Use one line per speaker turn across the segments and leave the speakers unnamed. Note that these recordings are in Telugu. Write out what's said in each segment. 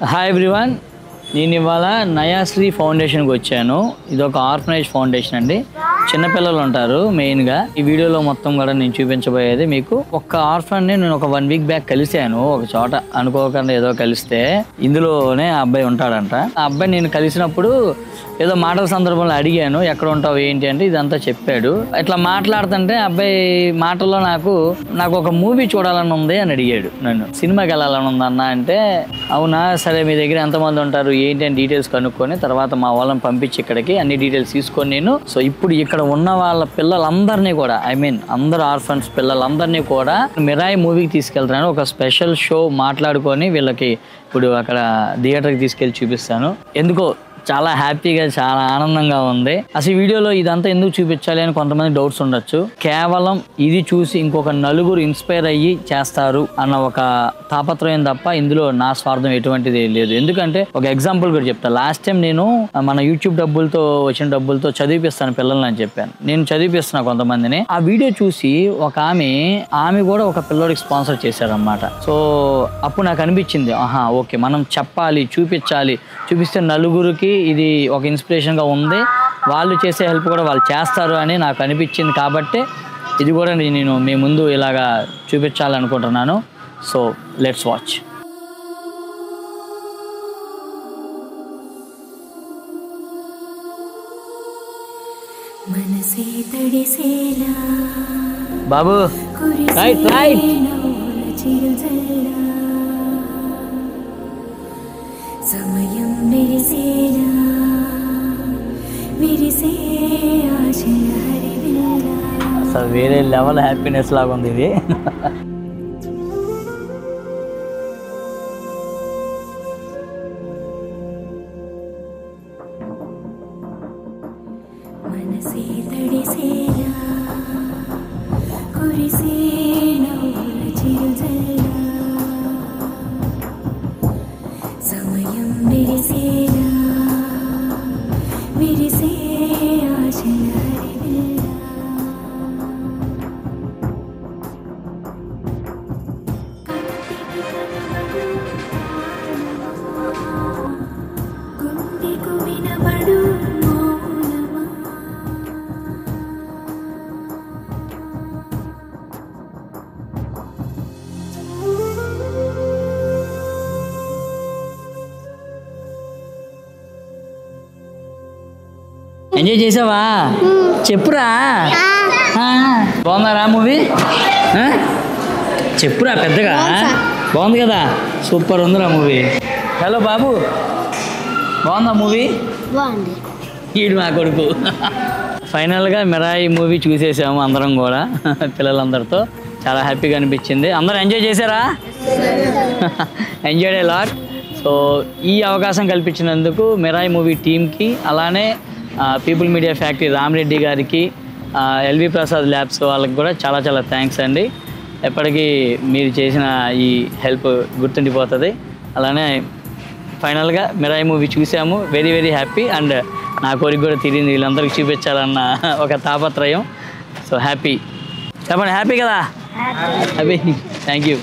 హాయ్ ఎవ్రీవన్, నేను ఇవాళ నయాశ్రీ ఫౌండేషన్కి వచ్చాను. ఇది ఒక ఆర్ఫనైజ్ ఫౌండేషన్ అండి. చిన్నపిల్లలు ఉంటారు మెయిన్గా. ఈ వీడియోలో మొత్తం కూడా నేను చూపించబోయేది మీకు. ఒక ఆర్ఫన్ని నేను ఒక 1 వీక్ బ్యాక్ కలిశాను ఒక చోట, అనుకోకుండా ఏదో కలిస్తే. ఇందులోనే ఆ అబ్బాయి ఉంటాడంట. ఆ అబ్బాయి నేను కలిసినప్పుడు ఏదో మాటల సందర్భంలో అడిగాను, ఎక్కడ ఉంటావు ఏంటి అంటే ఇదంతా చెప్పాడు. ఇట్లా మాట్లాడుతుంటే అబ్బాయి మాటల్లో నాకు ఒక మూవీ చూడాలని ఉంది అని అడిగాడు నన్ను. సినిమాకి వెళ్ళాలని ఉందన్న అంటే, అవునా సరే మీ దగ్గర ఎంతమంది ఉంటారు ఏంటి అని డీటెయిల్స్ కనుక్కొని తర్వాత మా వాళ్ళని పంపించి ఇక్కడికి అన్ని డీటెయిల్స్ తీసుకొని నేను ఇప్పుడు ఇక్కడ ఉన్న వాళ్ళ పిల్లలందరినీ కూడా అందరు ఆర్ఫన్స్ పిల్లలందరినీ కూడా మిరాయి మూవీకి తీసుకెళ్తాను. ఒక స్పెషల్ షో మాట్లాడుకొని వీళ్ళకి ఇప్పుడు అక్కడ థియేటర్కి తీసుకెళ్ళి చూపిస్తాను. ఎందుకో చాలా హ్యాపీగా చాలా ఆనందంగా ఉంది. అసలు వీడియోలో ఇదంతా ఎందుకు చూపించాలి అని కొంతమంది డౌట్స్ ఉండొచ్చు. కేవలం ఇది చూసి ఇంకొక నలుగురు ఇన్స్పైర్ అయ్యి చేస్తారు అన్న ఒక తాపత్రయం తప్ప ఇందులో నా స్వార్థం ఎటువంటిది లేదు. ఎందుకంటే ఒక ఎగ్జాంపుల్ కూడా చెప్తాను. లాస్ట్ టైం నేను మన యూట్యూబ్ డబ్బులతో వచ్చిన డబ్బులతో చదివిపిస్తాను పిల్లల్ని అని చెప్పాను. నేను చదివిపిస్తున్నా కొంతమందిని. ఆ వీడియో చూసి ఒక ఆమె కూడా ఒక పిల్లోడికి స్పాన్సర్ చేశారనమాట. సో అప్పుడు నాకు అనిపించింది, ఓకే మనం చెప్పాలి, చూపిస్తే నలుగురికి ఇది ఒక ఇన్స్పిరేషన్గా ఉంది, వాళ్ళు చేసే హెల్ప్ కూడా వాళ్ళు చేస్తారు అని నాకు అనిపించింది. కాబట్టి ఇది కూడా నేను మీ ముందు ఇలాగా చూపించాలనుకుంటున్నాను. So let's watch. Babu right సమయం మెరిసేలా అసలు వేరే లెవెల్ హ్యాపీనెస్ లాగా ఉంది ఇది. ఎంజాయ్ చేసావా? చెప్పురా. బాగుందారా మూవీ? చెప్పురా పెద్దగా. బాగుంది కదా, సూపర్ ఉందిరా మూవీ. హలో బాబు, బాగుందా మూవీ? ఈడు మా కొడుకు. ఫైనల్గా మిరాయి మూవీ చూసేసాము అందరం కూడా పిల్లలందరితో. చాలా హ్యాపీగా అనిపించింది. అందరూ ఎంజాయ్ చేశారా? Enjoyed a lot. సో ఈ అవకాశం కల్పించినందుకు మిరాయి మూవీ టీమ్కి, అలానే పీపుల్ మీడియా ఫ్యాక్టరీ రామరెడ్డి గారికి, ఎల్వి ప్రసాద్ ల్యాబ్స్ వాళ్ళకి కూడా చాలా చాలా థ్యాంక్స్ అండి. ఎప్పటికీ మీరు చేసిన ఈ హెల్ప్ గుర్తుండిపోతుంది. అలానే ఫైనల్గా మిరాయి మూవీ చూసాము, వెరీ వెరీ హ్యాపీ. అండ్ నా కోరిక కూడా తీరింది, వీళ్ళందరికీ చూపించాలన్న ఒక తాపత్రయం. So happy. చెప్పండి, హ్యాపీ కదా? హ్యాపీ. Thank you.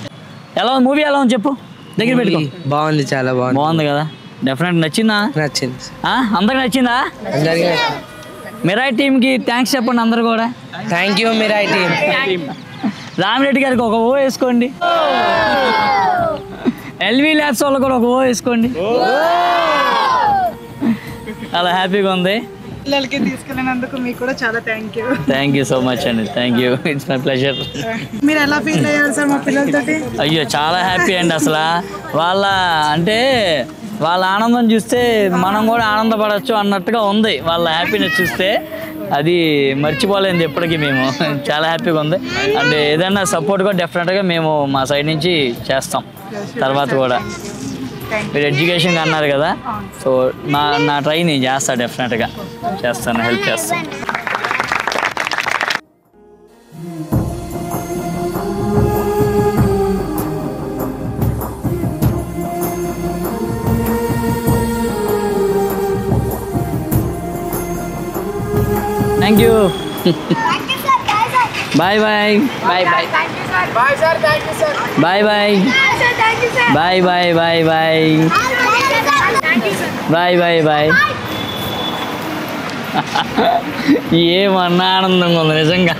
ఎలా ఉంది మూవీ? ఎలా ఉంది చెప్పు, దగ్గర పెట్టుకో.
బాగుంది, చాలా
బాగుంది కదా? డెఫినెట్ నచ్చిందా?
నచ్చింది.
అందరికి నచ్చిందా? మిరాయి టీమ్కి థ్యాంక్స్ చెప్పండి అందరు కూడా.
Thank you Mirai team.
Ramireddy గారికి ఒక ఓ వేసుకోండి. ఎల్వి ల్యాబ్స్ వాళ్ళు కూడా ఒక ఓ వేసుకోండి. చాలా హ్యాపీగా ఉంది.
పిల్లలకి తీసుకెళ్ళినందుకు మీకు కూడా చాలా
థ్యాంక్ యూ సో మచ్ అండి. Thank you, it's my pleasure.
మీరు ఎలా ఫీల్ అయ్యారు సార్ మా పిల్లలతో?
అయ్యో చాలా హ్యాపీ అండి. అసలు వాళ్ళ ఆనందం చూస్తే మనం కూడా ఆనందపడచ్చు అన్నట్టుగా ఉంది. వాళ్ళ హ్యాపీనెస్ చూస్తే అది మర్చిపోలేదు ఎప్పటికీ. మేము చాలా హ్యాపీగా ఉంది. అంటే ఏదైనా సపోర్ట్ కూడా డెఫినెట్గా మేము మా సైడ్ నుంచి చేస్తాం. తర్వాత కూడా మీరు ఎడ్యుకేషన్ అన్నారు కదా, సో నా ట్రై నేను చేస్తాను, డెఫినెట్గా చేస్తాను, హెల్ప్ చేస్తాను. Thank you. Bye bye. Bye bye. Bye bye bye bye bye bye bye bye bye. ఏమన్నా ఆనందంగా ఉంది నిజంగా.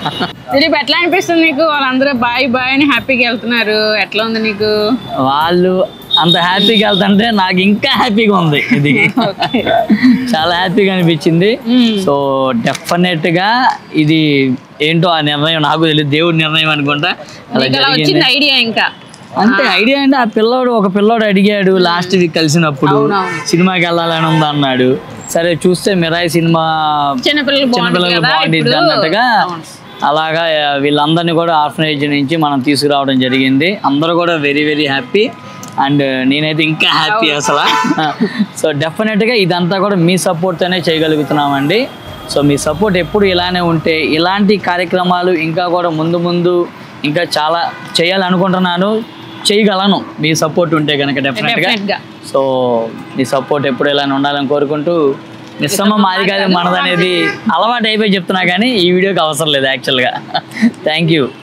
దిలీప్ ఎట్లా అనిపిస్తుంది నీకు? వాళ్ళందరూ బాయ్ బాయ్ అని హ్యాపీగా వెళ్తున్నారు, ఎట్లా ఉంది నీకు?
వాళ్ళు అంత హ్యాపీగా వెళ్తుంటే నాకు ఇంకా హ్యాపీగా ఉంది. ఇది చాలా హ్యాపీగా అనిపించింది. సో డెఫినెట్ గా ఇది ఏంటో ఆ నిర్ణయం నాకు తెలియదు, దేవుడి నిర్ణయం అనుకుంటా. అలా జరిగింది
ఐడియా ఇంకా
అంటే ఐడియా అంటే ఒక పిల్లోడు అడిగాడు లాస్ట్ వీక్ కలిసినప్పుడు సినిమాకి వెళ్ళాలని ఉంది అన్నాడు. సరే చూస్తే మిరాయి సినిమా చిన్నపిల్లలు బాగుంటుంది అన్నట్టుగా అలాగా వీళ్ళందరినీ కూడా ఆర్ఫనేజ్ నుంచి మనం తీసుకురావడం జరిగింది. అందరూ కూడా వెరీ వెరీ హ్యాపీ అండ్ నేనైతే ఇంకా హ్యాపీ అసలు. సో డెఫినెట్గా ఇదంతా కూడా మీ సపోర్ట్తోనే చేయగలుగుతున్నామండి. సో మీ సపోర్ట్ ఎప్పుడు ఇలానే ఉంటే ఇలాంటి కార్యక్రమాలు ఇంకా కూడా ముందు ఇంకా చాలా చేయాలనుకుంటున్నాను, చేయగలను మీ సపోర్ట్ ఉంటే కనుక డెఫినెట్గా. సో మీ సపోర్ట్ ఎప్పుడు ఇలానే ఉండాలని కోరుకుంటూ మిస్సమ్మ మాది కాదు మనదనేది అలవాటు అయిపోయి చెప్తున్నా కానీ ఈ వీడియోకి అవసరం లేదు యాక్చువల్గా. Thank you.